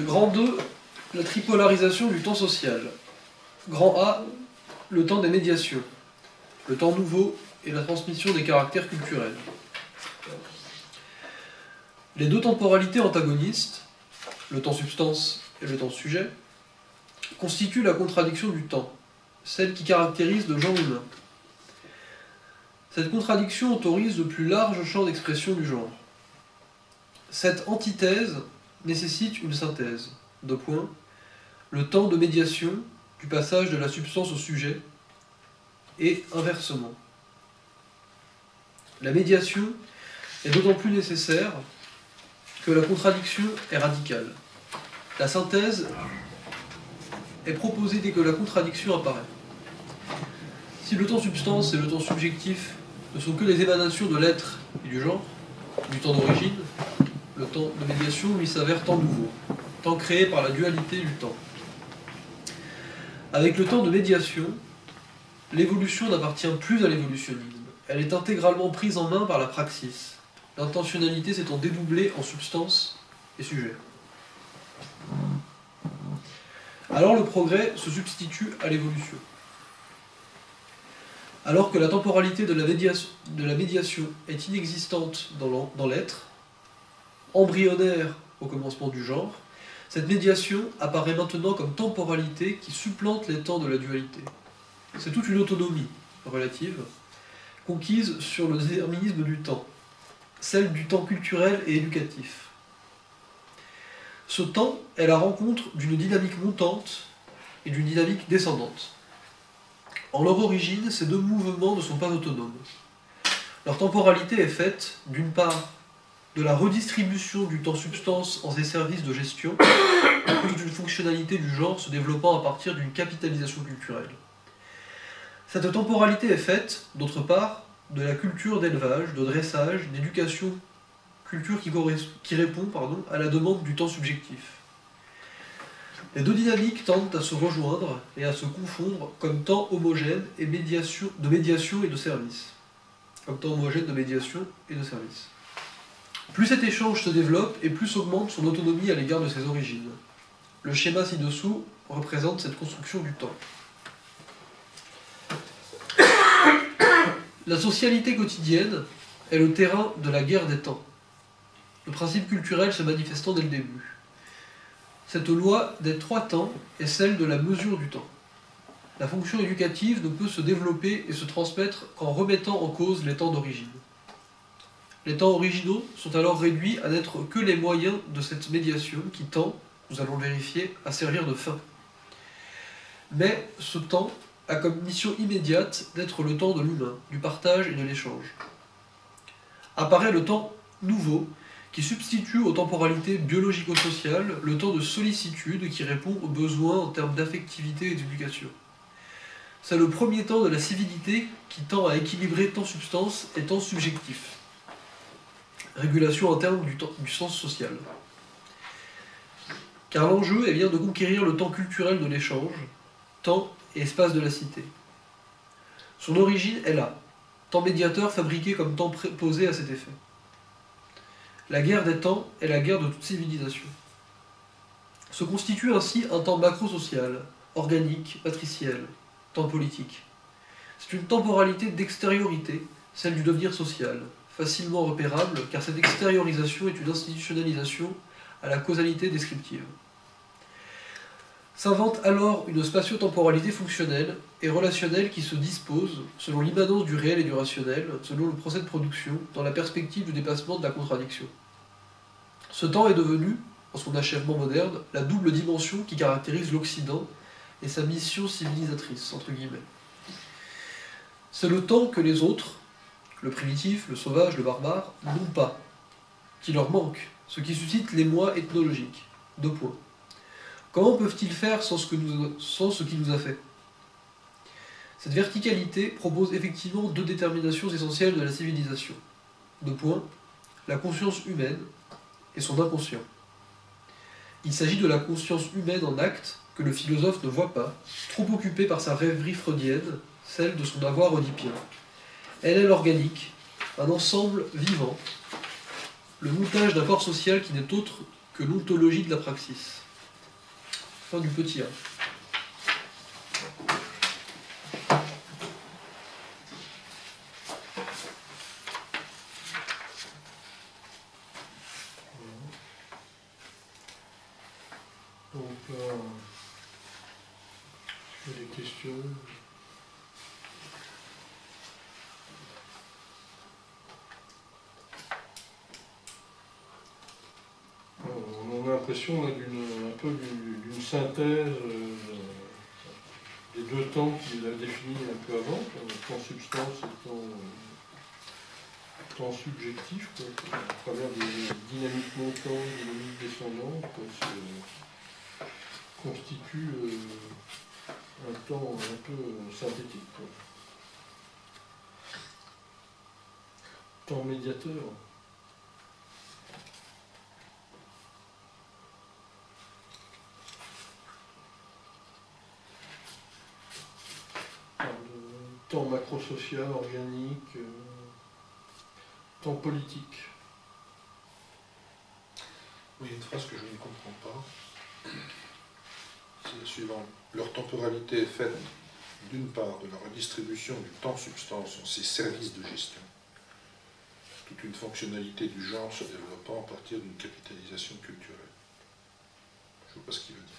Grand 2, la tripolarisation du temps social. Grand A, le temps des médiations. Le temps nouveau et la transmission des caractères culturels. Les deux temporalités antagonistes, le temps substance et le temps sujet, constituent la contradiction du temps, celle qui caractérise le genre humain. Cette contradiction autorise le plus large champ d'expression du genre. Cette antithèse nécessite une synthèse. Deux points. Le temps de médiation du passage de la substance au sujet et inversement. La médiation est d'autant plus nécessaire que la contradiction est radicale. La synthèse est proposée dès que la contradiction apparaît. Si le temps substance et le temps subjectif ne sont que les émanations de l'être et du genre, du temps d'origine, le temps de médiation lui s'avère temps nouveau, temps créé par la dualité du temps. Avec le temps de médiation, l'évolution n'appartient plus à l'évolutionnisme. Elle est intégralement prise en main par la praxis, l'intentionnalité s'étant dédoublée en substance et sujet. Alors le progrès se substitue à l'évolution. Alors que la temporalité de la médiation est inexistante dans l'être, embryonnaire au commencement du genre, cette médiation apparaît maintenant comme temporalité qui supplante les temps de la dualité. C'est toute une autonomie relative, conquise sur le déterminisme du temps, celle du temps culturel et éducatif. Ce temps est la rencontre d'une dynamique montante et d'une dynamique descendante. En leur origine, ces deux mouvements ne sont pas autonomes. Leur temporalité est faite, d'une part, de la redistribution du temps substance en ses services de gestion, toute une fonctionnalité du genre se développant à partir d'une capitalisation culturelle. Cette temporalité est faite, d'autre part, de la culture d'élevage, de dressage, d'éducation, culture qui répond à la demande du temps subjectif. Les deux dynamiques tendent à se rejoindre et à se confondre comme temps homogène de médiation et de service. Comme temps homogène de médiation et de service. Plus cet échange se développe et plus augmente son autonomie à l'égard de ses origines. Le schéma ci-dessous représente cette construction du temps. La socialité quotidienne est le terrain de la guerre des temps, le principe culturel se manifestant dès le début. Cette loi des trois temps est celle de la mesure du temps. La fonction éducative ne peut se développer et se transmettre qu'en remettant en cause les temps d'origine. Les temps originaux sont alors réduits à n'être que les moyens de cette médiation qui tend, nous allons le vérifier, à servir de fin. Mais ce temps a comme mission immédiate d'être le temps de l'humain, du partage et de l'échange. Apparaît le temps nouveau, qui substitue aux temporalités biologico-sociales le temps de sollicitude qui répond aux besoins en termes d'affectivité et d'éducation. C'est le premier temps de la civilité qui tend à équilibrer temps substance et temps subjectif. Régulation interne du sens social. Car l'enjeu est bien de conquérir le temps culturel de l'échange, temps et espace de la cité. Son origine est là, temps médiateur fabriqué comme temps préposé à cet effet. La guerre des temps est la guerre de toute civilisation. Se constitue ainsi un temps macro-social, organique, matriciel, temps politique. C'est une temporalité d'extériorité, celle du devenir social, facilement repérable, car cette extériorisation est une institutionnalisation à la causalité descriptive. S'invente alors une spatio-temporalité fonctionnelle et relationnelle qui se dispose, selon l'immanence du réel et du rationnel, selon le procès de production, dans la perspective du dépassement de la contradiction. Ce temps est devenu, en son achèvement moderne, la double dimension qui caractérise l'Occident et sa mission civilisatrice, entre guillemets. C'est le temps que les autres, le primitif, le sauvage, le barbare, n'ont pas, qui leur manque, ce qui suscite l'émoi ethnologique. Deux points. Comment peuvent-ils faire sans ce qui nous a fait ? Cette verticalité propose effectivement deux déterminations essentielles de la civilisation. Deux points. La conscience humaine et son inconscient. Il s'agit de la conscience humaine en acte que le philosophe ne voit pas, trop occupé par sa rêverie freudienne, celle de son avoir oedipien. Elle est l'organique, un ensemble vivant, le montage d'un corps social qui n'est autre que l'ontologie de la praxis. Fin du petit 1. Donc là, il y a des questions. On a l'impression là, un peu d'une synthèse des deux temps qu'il a définis un peu avant, temps substance et temps subjectif, quoi, à travers des dynamiques montantes, dynamiques descendantes, quoi, constitue un temps un peu synthétique, quoi. Temps médiateur. Temps macrosocial, organique, temps politique. Oui, une phrase que je ne comprends pas, c'est la suivante. Leur temporalité est faite, d'une part, de la redistribution du temps-substance en ces services de gestion, toute une fonctionnalité du genre se développant à partir d'une capitalisation culturelle. Je ne vois pas ce qu'il veut dire.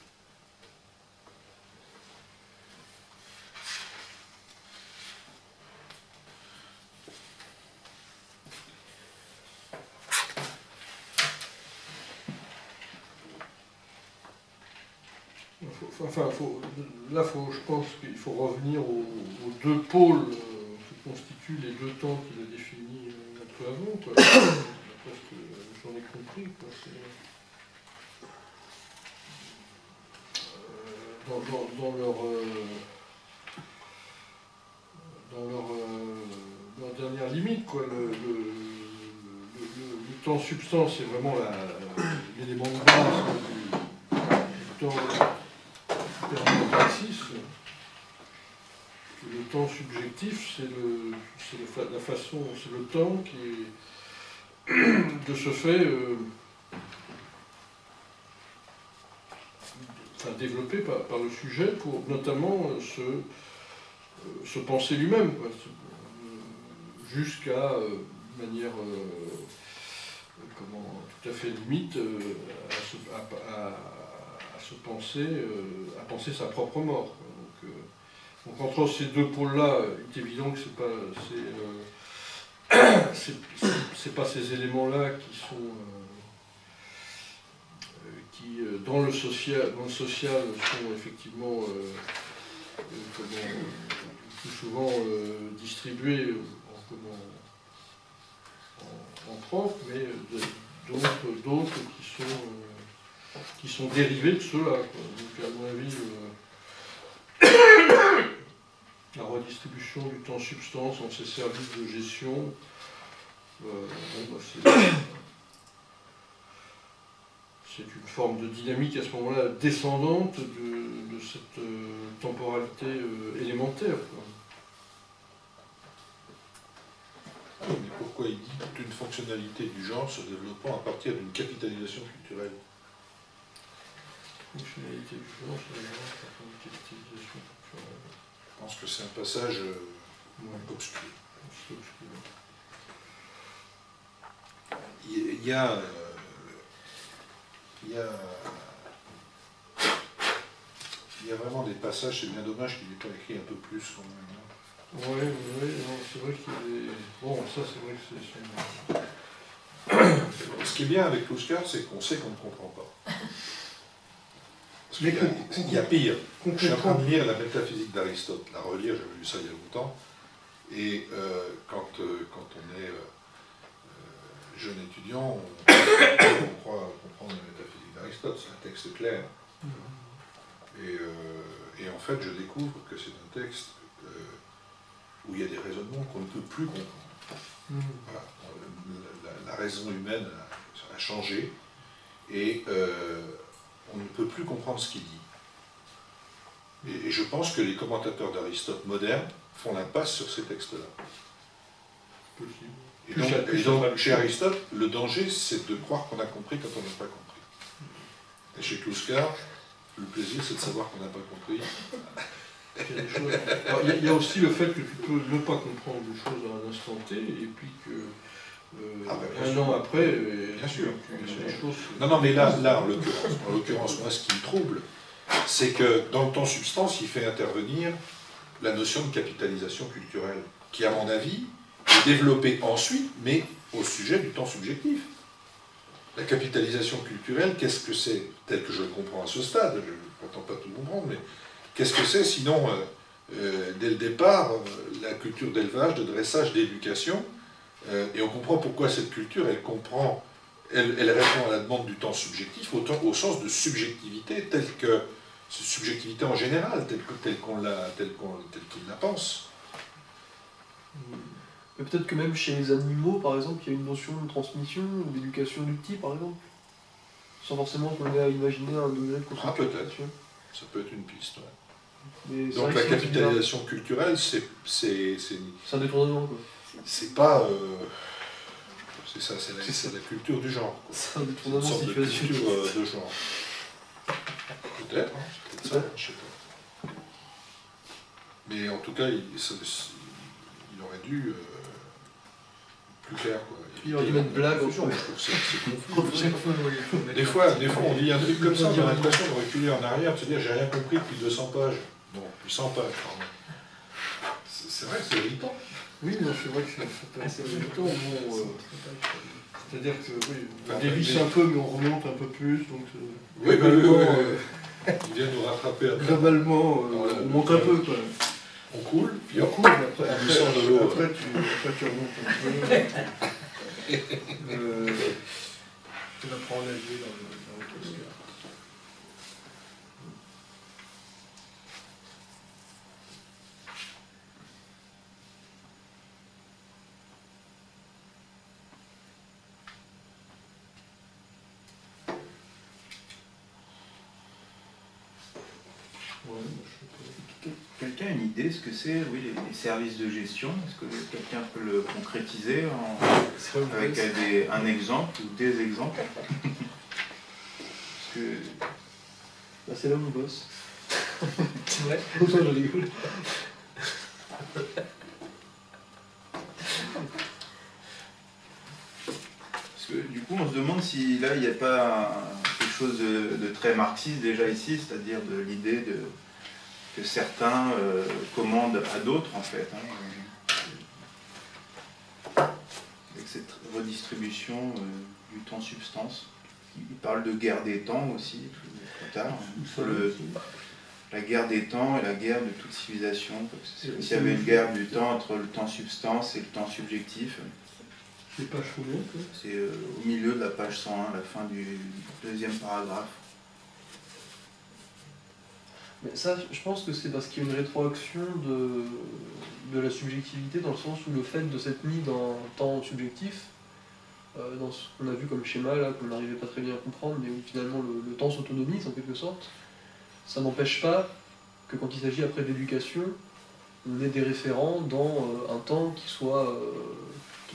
Je pense qu'il faut revenir aux deux pôles qui constituent les deux temps qu'il a définis un peu avant, quoi. Parce que j'en ai compris, quoi. Leur dernière limite, quoi. Le temps substance, c'est vraiment l'élément de base du temps praxis. Le temps subjectif, c'est la façon, c'est le temps qui est de ce fait développé par le sujet pour notamment se penser lui-même, quoi, jusqu'à manière tout à fait limite à se penser, à penser sa propre mort, quoi. Donc entre ces deux pôles-là, il est évident que c'est pas ces éléments-là qui dans le social sont effectivement plus souvent distribués en propre, mais d'autres qui sont dérivés de ceux-là, quoi. Donc à mon avis, la redistribution du temps substance en ces services de gestion, c'est une forme de dynamique à ce moment-là descendante de cette temporalité élémentaire, quoi. Oui, mais pourquoi il dit toute une fonctionnalité du genre se développant à partir d'une capitalisation culturelle? Fonctionnalité du genre se développant à partir d'une capitalisation culturelle. Je pense que c'est un passage obscur. Il y a vraiment des passages, c'est bien dommage qu'il n'ait pas écrit un peu plus quand même. Oui, c'est vrai qu'il est... Bon, ça c'est vrai que c'est... Ce qui est bien avec Kluskar, c'est qu'on sait qu'on ne comprend pas. Parce qu'il y a pire. Je suis en train de lire la métaphysique d'Aristote, la relire, j'avais lu ça il y a longtemps, et quand on est jeune étudiant, on croit comprendre la métaphysique d'Aristote, c'est un texte clair. Et en fait, je découvre que c'est un texte où il y a des raisonnements qu'on ne peut plus comprendre. Voilà. La raison humaine a changé, et on ne peut plus comprendre ce qu'il dit. Et je pense que les commentateurs d'Aristote modernes font l'impasse sur ces textes-là. Et donc, chez Aristote, le danger, c'est de croire qu'on a compris quand on n'a pas compris. Et chez Kluskar, Le plaisir, c'est de savoir qu'on n'a pas compris. Il y a des choses- Alors, il y a aussi le fait que tu peux ne pas comprendre une chose à un instant T, et puis que bien un sûr. an après, Bien sûr, tu bien sûr. les choses. Non, mais là en l'occurrence, moi, ce qui me trouble, c'est que dans le temps substance, il fait intervenir la notion de capitalisation culturelle, qui, à mon avis, est développée ensuite, mais au sujet du temps subjectif. La capitalisation culturelle, qu'est-ce que c'est? Tel que je le comprends à ce stade, je ne prétends pas tout comprendre, mais qu'est-ce que c'est sinon, dès le départ, la culture d'élevage, de dressage, d'éducation, et on comprend pourquoi cette culture, elle répond à la demande du temps subjectif, au sens de subjectivité, subjectivité en général, telle qu'il la pense. Mais peut-être que même chez les animaux, par exemple, il y a une notion de transmission ou d'éducation du petit, par exemple. Sans forcément qu'on ait à imaginer un degré de Ah, peut-être. concentration. Ça peut être une piste, ouais. Mais c'est Donc vrai la que c'est bizarre. capitalisation culturelle, c'est C'est un détournement, quoi. c'est pas... c'est ça, c'est la culture du genre. Quoi. C'est un C'est une détournement sorte de situationnel. culture de genre. Peut-être, hein, c'est peut-être ça, je sais pas. Mais en tout cas, il aurait dû plus clair, quoi. Il aurait dû mettre blague en confusion, fait. je trouve que c'est confus. Chaque fois, oui, il faut mettre- Des fois, on dit un truc comme ça, on a l'impression de reculer en arrière, de se dire j'ai rien compris depuis 200 pages. Non, depuis 100 pages, pardon. C'est vrai, c'est irritant. Oui, non, c'est vrai que c'est assez irritant. Bon, c'est-à-dire que oui, on dévisse un peu, mais on remonte un peu plus. Donc, Oui, globalement, Il vient nous rattraper après. globalement, Voilà, on monte un peu. Quoi. On coule, puis Et on hop, coule, après, on lui sort de l'eau. après, tu remontes un peu. Tu apprends à nager dans le Tosca. Ouais, moi, je sais Quelqu'un a une idée ce que c'est, oui, les services de gestion? Est-ce que quelqu'un peut le concrétiser avec un exemple ou des exemples? Parce que Bah, c'est là où on bosse. Ouais. Autant je rigole. Parce que du coup, on se demande si là, il n'y a pas quelque chose de très marxiste déjà ici, c'est-à-dire de l'idée que certains commandent à d'autres, en fait. Avec cette redistribution du temps-substance. Il parle de guerre des temps aussi, plus tard. Sur la guerre des temps et la guerre de toute civilisation. C'est comme s'il y avait une guerre du temps entre le temps-substance et le temps subjectif. C'est pas combien, quoi. C'est au milieu de la page 101, la fin du deuxième paragraphe. Mais ça, je pense que c'est parce qu'il y a une rétroaction de la subjectivité, dans le sens où le fait de s'être mis dans un temps subjectif, dans ce qu'on a vu comme schéma, là, qu'on n'arrivait pas très bien à comprendre, mais où finalement le temps s'autonomise en quelque sorte, ça n'empêche pas que quand il s'agit après d'éducation, on ait des référents dans un temps qui soit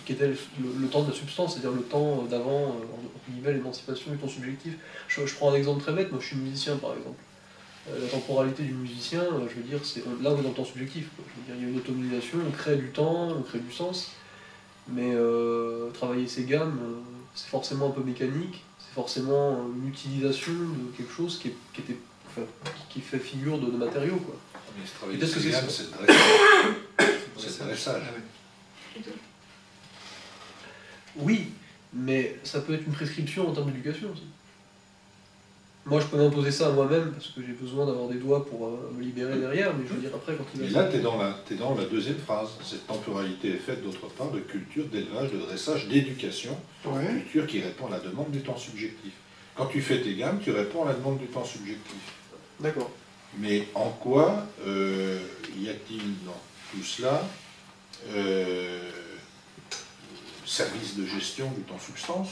qui était le temps de la substance, c'est-à-dire le temps d'avant, entre guillemets, l'émancipation du temps subjectif. Je prends un exemple très bête, moi je suis musicien par exemple. La temporalité du musicien, je veux dire, là on est dans le temps subjectif, quoi. Je veux dire, il y a une autonomisation, on crée du temps, on crée du sens, mais travailler ces gammes, c'est forcément un peu mécanique, c'est forcément une utilisation de quelque chose qui fait figure de matériaux, quoi. Mais ce travail Peut-être que c'est gamme, ça. c'est le dressage. C'est le dressage. Ah oui. Oui, mais ça peut être une prescription en termes d'éducation aussi. Moi, je peux m'imposer ça à moi-même parce que j'ai besoin d'avoir des doigts pour me libérer derrière, mais je veux dire après quand il Et là, tu es dans la deuxième phrase. Cette temporalité est faite d'autre part de culture, d'élevage, de dressage, d'éducation, Ouais. culture qui répond à la demande du temps subjectif. Quand tu fais tes gammes, tu réponds à la demande du temps subjectif. D'accord. Mais en quoi y a-t-il dans tout cela service de gestion du temps substance?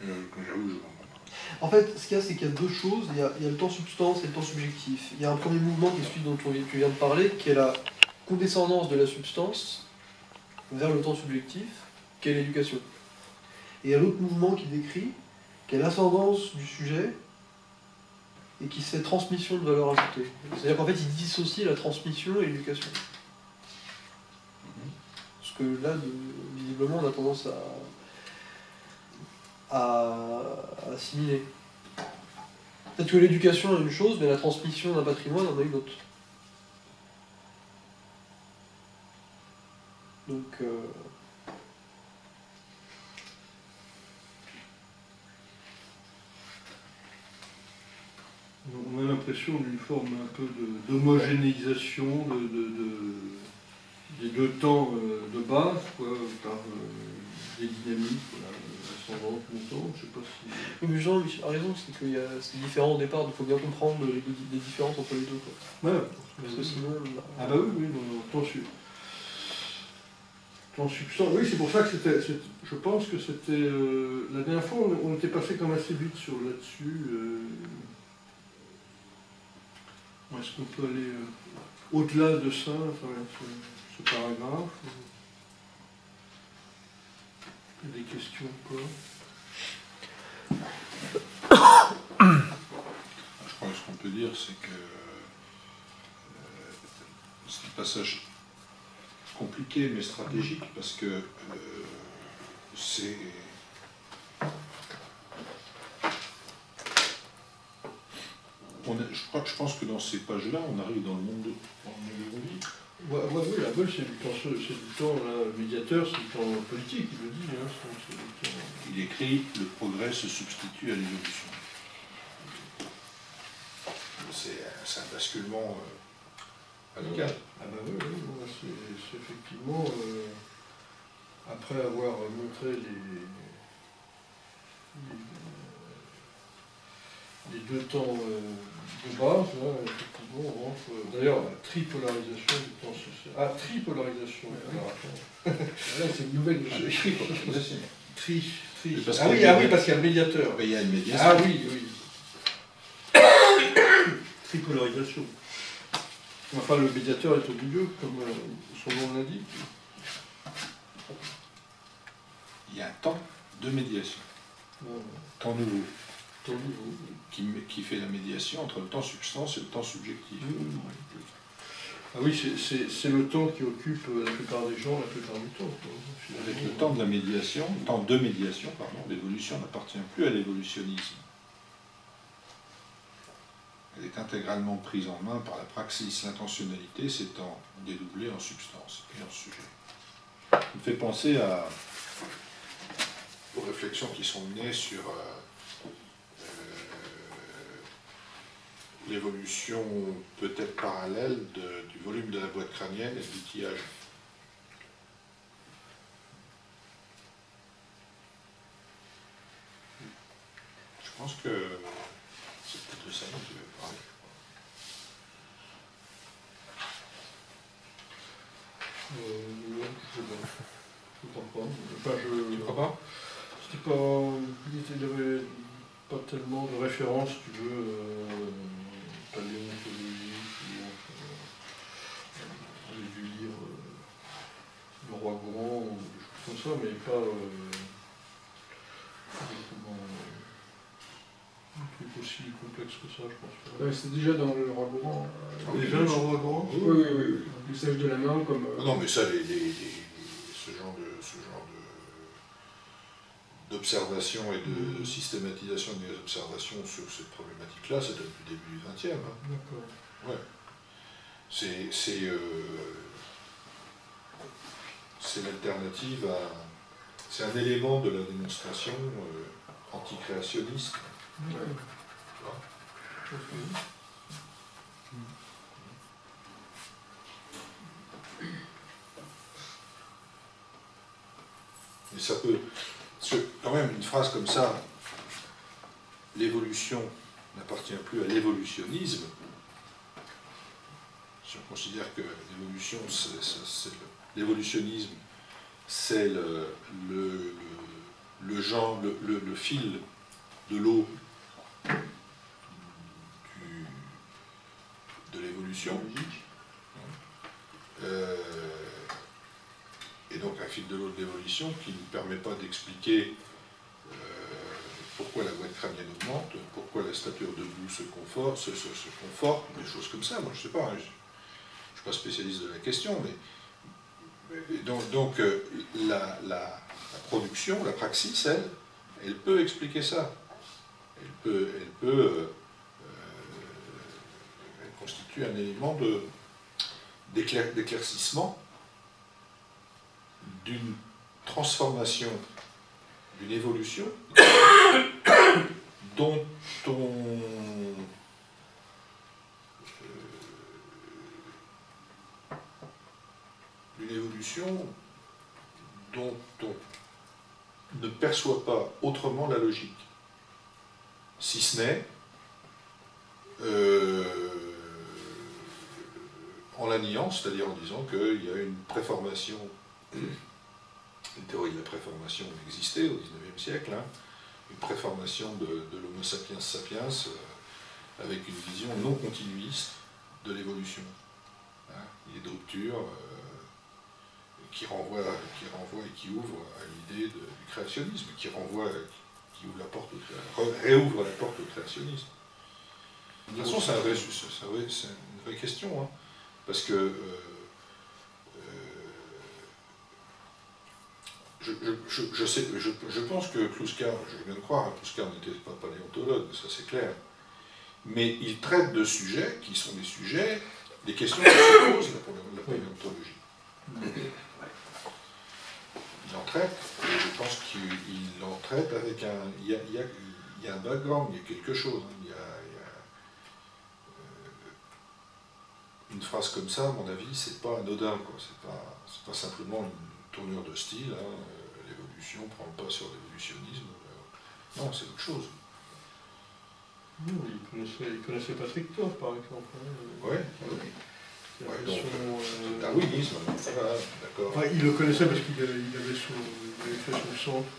J'avoue, je comprends pas. En fait, ce qu'il y a, c'est qu'il y a deux choses. Il y a le temps substance et le temps subjectif. Il y a un premier mouvement qui est celui dont tu viens de parler, qui est la condescendance de la substance vers le temps subjectif, qui est l'éducation. Et il y a l'autre mouvement qui décrit, qui a l'ascendance du sujet et qui se fait transmission de valeur ajoutée. C'est-à-dire qu'en fait, il dissocie la transmission et l'éducation. Parce que là, visiblement, on a tendance à assimiler. Peut-être que l'éducation est une chose, mais la transmission d'un patrimoine en a une autre. Donc, On a l'impression d'une forme un peu d'homogénéisation des deux temps de base, quoi, par des dynamiques, voilà, ascendantes, montantes, je sais pas si... mais Jean a raison, c'est qu'il y a c'est différent au départ, il faut bien comprendre les différences entre les deux. Quoi. Ouais, Parce que sinon... ah bah oui, non, temps substance. Oui, c'est pour ça que je pense que c'était... la dernière fois, on était passé comme assez vite là-dessus. Est-ce qu'on peut aller au-delà de ça, enfin, ce paragraphe il y a des questions encore. Je crois que ce qu'on peut dire, c'est que c'est un passage compliqué mais stratégique parce que c'est... Je pense que dans ces pages-là, on arrive dans le monde de l'Eurolie. Oui, la bonne, c'est du temps là, médiateur, c'est du temps politique, il le dit. Hein, c'est du temps... Il écrit « Le progrès se substitue à l'évolution ». C'est un basculement radical. Ah bah oui, c'est effectivement, après avoir montré les deux temps de base, là, effectivement, on rentre d'ailleurs la tripolarisation du temps social. Ah, tripolarisation, alors attends. Là, c'est une nouvelle. Tri. Parce Ah oui, parce qu'il y a le médiateur. Il y a une médiation. Ah oui. Tripolarisation. Enfin, le médiateur est au milieu, comme son nom l'indique. Il y a un temps de médiation. Temps nouveau. Temps nouveau. Qui fait la médiation entre le temps substance et le temps subjectif. Ah oui, c'est le temps qui occupe la plupart des gens la plupart du temps. Quoi. Avec le temps de la médiation, l'évolution n'appartient plus à l'évolutionnisme. Elle est intégralement prise en main par la praxis, l'intentionnalité s'étant dédoublée en substance et en sujet. Ça me fait penser aux réflexions qui sont menées sur l'évolution peut-être parallèle du volume de la boîte crânienne et de l'outillage. Je pense que c'est peut-être de ça dont tu veux parler. Non, je sais pas. Je ne crois pas. Enfin, Tu crois pas? C'était pas... Il n'y avait pas tellement de références, si tu veux, paléontologiques, on a dû lire Le Roi Grand, ou des choses comme ça, mais pas... un truc aussi complexe que ça, je pense. Ouais, c'est déjà dans le Roi Gourand. Déjà dans Le Roi Grand? Oui. L'usage de la main comme... Non, mais ça, ce genre d'observation et de systématisation des observations sur cette problématique-là, ça date du début du XXe. D'accord. Ouais. C'est l'alternative à... C'est un élément de la démonstration anticréationniste. Ouais. Et ça peut... Parce que quand même, une phrase comme ça, l'évolution n'appartient plus à l'évolutionnisme, si on considère que l'évolution, l'évolutionnisme, c'est le genre, le fil de l'eau de l'évolution. Et donc un fil de l'eau de l'évolution qui ne permet pas d'expliquer pourquoi la moelle crânienne augmente, pourquoi la stature debout se conforte, des choses comme ça. Moi, je ne sais pas, hein, je ne suis pas spécialiste de la question, mais donc la production, la praxis, elle peut expliquer ça. Elle constitue un élément d'éclaircissement d'une transformation, d'une évolution dont on ne perçoit pas autrement la logique, si ce n'est en la niant, c'est-à-dire en disant qu'il y a une préformation, une théorie de la préformation existait au XIXe siècle, hein, une préformation de l'Homo sapiens sapiens avec une vision non continuiste de l'évolution. Hein. Il y a des ruptures qui renvoient et qui ouvrent à l'idée du créationnisme, qui ouvre la porte réouvre la porte au créationnisme. De toute façon, c'est une vraie question, hein, parce que je pense que Kluskar, je veux bien le croire, Kluskar n'était pas paléontologue, ça c'est clair, mais il traite de sujets qui sont des questions que se pose la paléontologie. Il en traite, et je pense qu'il en traite avec il y a un background, il y a quelque chose. Il y a une phrase comme ça, à mon avis, c'est pas anodin, quoi. C'est pas simplement une tournure de style, hein. L'évolution prend le pas sur l'évolutionnisme. Non, c'est autre chose. Non, il connaissait Patrick Thor, par exemple. Oui. Ouais, donc, darwinisme, voilà, d'accord. Enfin, il le connaissait parce qu'il avait fait son centre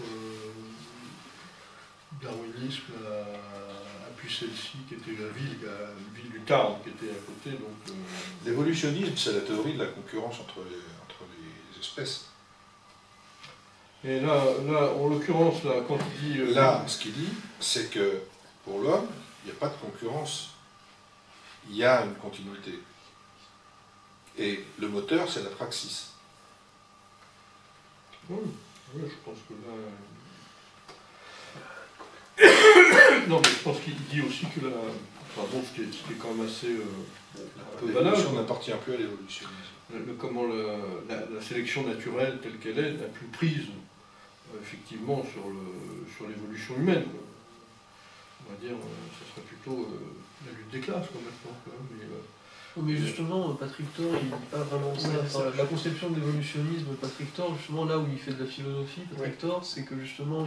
darwinisme à Pucelcy, qui était la ville du Tarn, qui était à côté. L'évolutionnisme, c'est la théorie de la concurrence entre les espèces. Et là, en l'occurrence, quand il dit... ce qu'il dit, c'est que pour l'homme, il n'y a pas de concurrence. Il y a une continuité. Et le moteur, c'est la praxis. Oui, je pense que là... Non, mais je pense qu'il dit aussi que ce qui est quand même assez un peu banal. L'évolution n'appartient plus à l'évolutionnisme. Comment la sélection naturelle telle qu'elle est n'a plus prise, effectivement, sur l'évolution humaine. On va dire, ce serait plutôt la lutte des classes, maintenant. Mais justement, Patrick Thor, il dit pas vraiment ça. Enfin, la conception de l'évolutionnisme, Patrick Thor, justement, là où il fait de la philosophie, Patrick Thor, c'est que justement,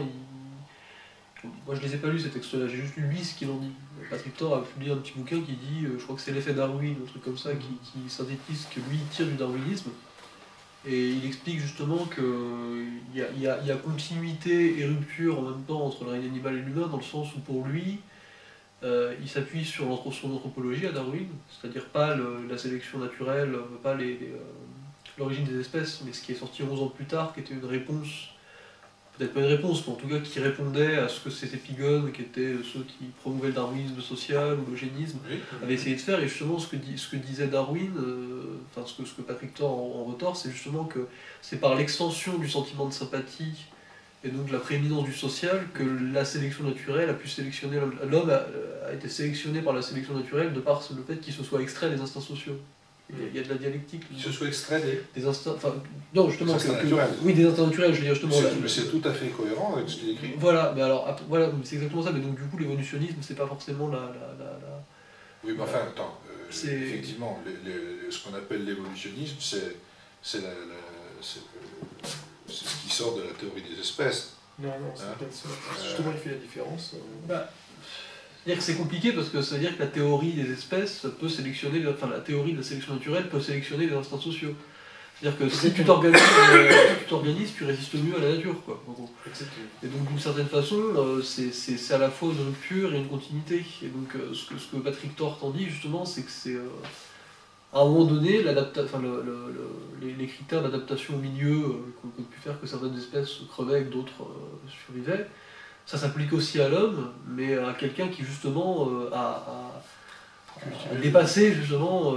moi je les ai pas lus ces textes-là, j'ai juste lu lui ce qu'il en dit. Patrick Thor a publié un petit bouquin qui dit, je crois que c'est l'effet Darwin, un truc comme ça, qui synthétise que lui tire du darwinisme. Et il explique justement qu'il y a continuité et rupture en même temps entre le règne animal et l'humain, dans le sens où pour lui, il s'appuie sur son anthropologie à Darwin, c'est-à-dire pas la sélection naturelle, pas l'origine des espèces, mais ce qui est sorti 11 ans plus tard, qui était une réponse, peut-être pas une réponse, mais en tout cas qui répondait à ce que ces épigones, qui étaient ceux qui promouvaient le darwinisme social ou l'eugénisme, avaient essayé de faire. Et justement, ce que disait Darwin, ce que Patrick Thor en retort, c'est justement que c'est par l'extension du sentiment de sympathie et donc la prééminence du social que la sélection naturelle a pu sélectionner l'homme, a été sélectionné par la sélection naturelle de par le fait qu'il se soit extrait des instincts sociaux. Il y a de la dialectique. Qu'il se soit extrait des instincts. Enfin, non, justement. Des instincts naturels. Oui, des instincts naturels, je veux dire justement. Mais c'est tout à fait cohérent avec ce qu'il écrit. Voilà, mais alors, voilà, c'est exactement ça. Mais donc, du coup, l'évolutionnisme, c'est pas forcément Oui, mais enfin, attends. Effectivement, ce qu'on appelle l'évolutionnisme, c'est ce qui sort de la théorie des espèces. Non, c'est pas ça. Justement, il fait la différence. C'est-à-dire que c'est compliqué parce que ça veut dire que la théorie des espèces peut sélectionner, la théorie de la sélection naturelle peut sélectionner les instincts sociaux. C'est-à-dire que si tu t'organises, tu résistes mieux à la nature, quoi, en gros. Et donc d'une certaine façon, c'est à la fois une rupture et une continuité. Et donc ce que Patrick Thor t'en dit justement, c'est que c'est à un moment donné, les critères d'adaptation au milieu qui ont pu faire que certaines espèces crevaient et que d'autres survivaient, ça s'applique aussi à l'homme, mais à quelqu'un qui justement a dépassé justement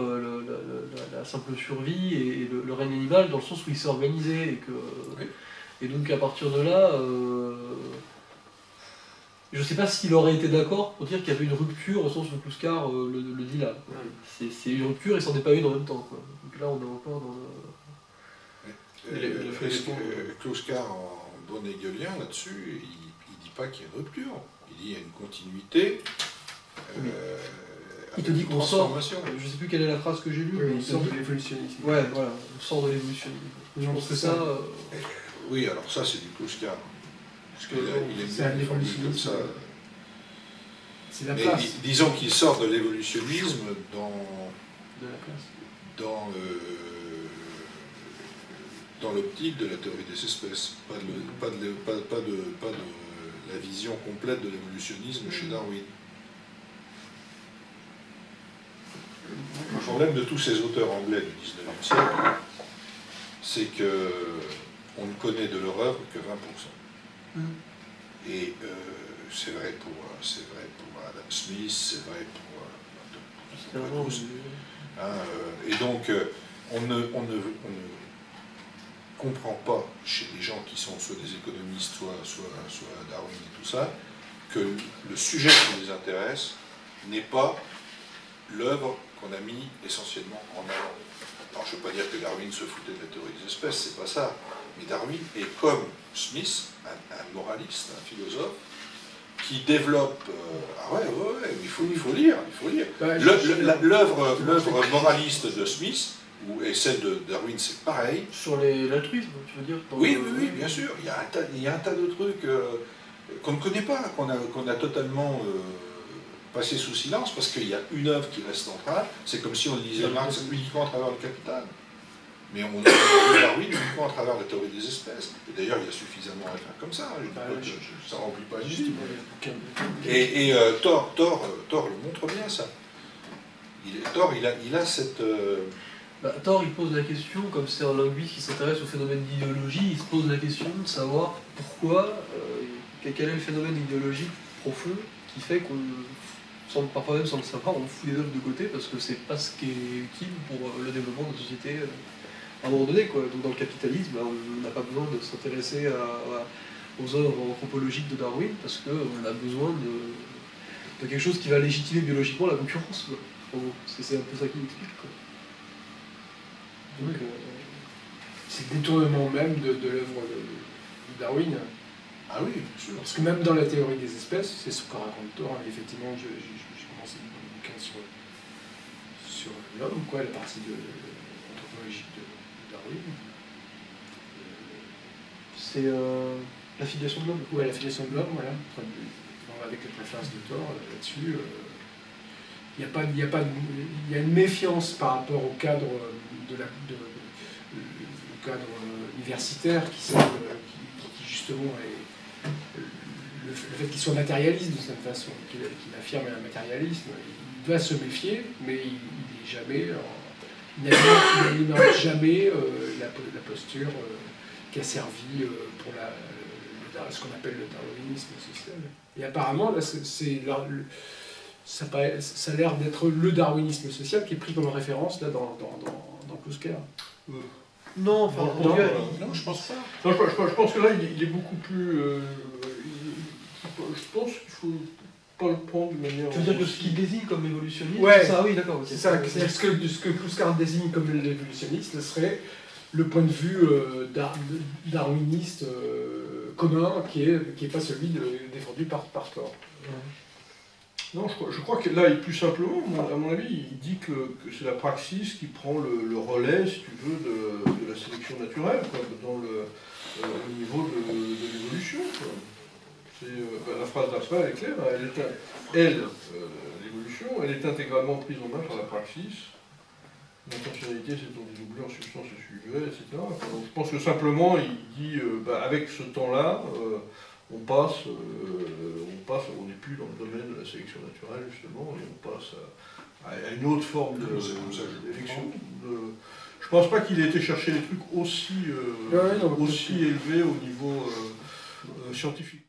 la simple survie et le règne animal, dans le sens où il s'est organisé, et donc à partir de là, je sais pas s'il aurait été d'accord pour dire qu'il y avait une rupture au sens où Kluskar le dit là. C'est une rupture et c'en est pas une en même temps, quoi. Donc là on est encore dans Kluskar, en bon hegelien là-dessus, il dit pas qu'il y a une rupture, il dit qu'il y a une continuité. Il te dit qu'on sort, transformation. je sais plus quelle est la phrase que j'ai lue, mais On il te sort dit- de l'évolutionnisme. Ouais, voilà, on sort de l'évolutionnisme. Je pense que ça, Oui, alors ça c'est du Kluskar. Parce qu'il aime C'est bien un les formules comme évolutionnisme. ça. C'est la Mais place disons qu'il sort de l'évolutionnisme de la place. dans l'optique de la théorie des espèces, pas de la vision complète de l'évolutionnisme chez Darwin. Le problème de tous ces auteurs anglais du XIXe siècle, c'est qu'on ne connaît de leur œuvre que 20%. Et c'est vrai pour Adam Smith, c'est vrai pour tous. Et donc, on ne comprend pas chez les gens qui sont soit des économistes, soit Darwin et tout ça, que le sujet qui les intéresse n'est pas l'œuvre qu'on a mis essentiellement en avant. Alors je ne veux pas dire que Darwin se foutait de la théorie des espèces, c'est pas ça. Mais Darwin est comme Smith, un moraliste, un philosophe, qui développe... il faut lire. L'œuvre moraliste de Smith, et celle de Darwin, c'est pareil. Sur l'altruisme, tu veux dire Oui, bien sûr. Il y a un tas de trucs qu'on ne connaît pas, qu'on a totalement passé sous silence, parce qu'il y a une œuvre qui reste centrale. C'est comme si on lisait Marx uniquement à travers le Capital. Mais on lit Darwin uniquement à travers la théorie des espèces. Et d'ailleurs, il y a suffisamment à faire comme ça. Ça ne remplit pas une vie. Et Thor le montre bien, ça. Thor, il a cette... Thor, il pose la question, comme c'est un linguiste qui s'intéresse au phénomène d'idéologie, il se pose la question de savoir pourquoi, quel est le phénomène idéologique profond qui fait qu'on, parfois même sans le savoir, on fout les œuvres de côté parce que c'est pas ce qui est utile pour le développement de la société à un moment donné, quoi. Donc dans le capitalisme, on n'a pas besoin de s'intéresser aux œuvres anthropologiques de Darwin parce qu'on a besoin de quelque chose qui va légitimer biologiquement la concurrence, quoi. C'est un peu ça qui l'explique, quoi. Donc, c'est le détournement même de l'œuvre de Darwin. Ah oui, bien sûr. Parce que même dans la théorie des espèces, c'est ce que raconte Thor, effectivement, j'ai commencé mon bouquin sur l'homme, quoi, la partie anthropologique de Darwin. c'est la filiation de l'homme. Ouais, la filiation de l'homme, voilà. Avec les préfaces de Thor là-dessus. Il y a une méfiance par rapport au cadre le cadre universitaire qui justement est le fait qu'il soit matérialiste de cette façon, qu'il affirme un matérialisme, il doit se méfier, mais il n'alimente jamais la posture qui a servi pour ce qu'on appelle le darwinisme social. Et apparemment, là, ça a l'air d'être le darwinisme social qui est pris comme référence là, dans Kluskar. Non, enfin, Non, je pense pas. Non, je pense que là, il est beaucoup plus... je pense qu'il faut pas le prendre de manière... tu veux dire que ce qu'il désigne comme évolutionniste, Ouais. c'est ça, oui, d'accord. C'est ça, c'est-à-dire ce que Kluskar désigne comme l'évolutionniste, ce serait le point de vue darwiniste commun, qui est pas celui défendu par Thor. Non, je crois que là, plus simplement, à mon avis, il dit que c'est la praxis qui prend le relais, si tu veux, de la sélection naturelle, quoi, au niveau de l'évolution. La phrase d'Arspin, elle est claire, l'évolution, elle est intégralement prise en main par la praxis. L'intentionnalité, c'est on dédoublé en substance et sujet, etc. Enfin, donc, je pense que simplement, il dit, avec ce temps-là, on n'est plus dans le domaine de la sélection naturelle, justement, et on passe à une autre forme d'élection. Je pense pas qu'il ait été chercher des trucs aussi élevés au niveau scientifique.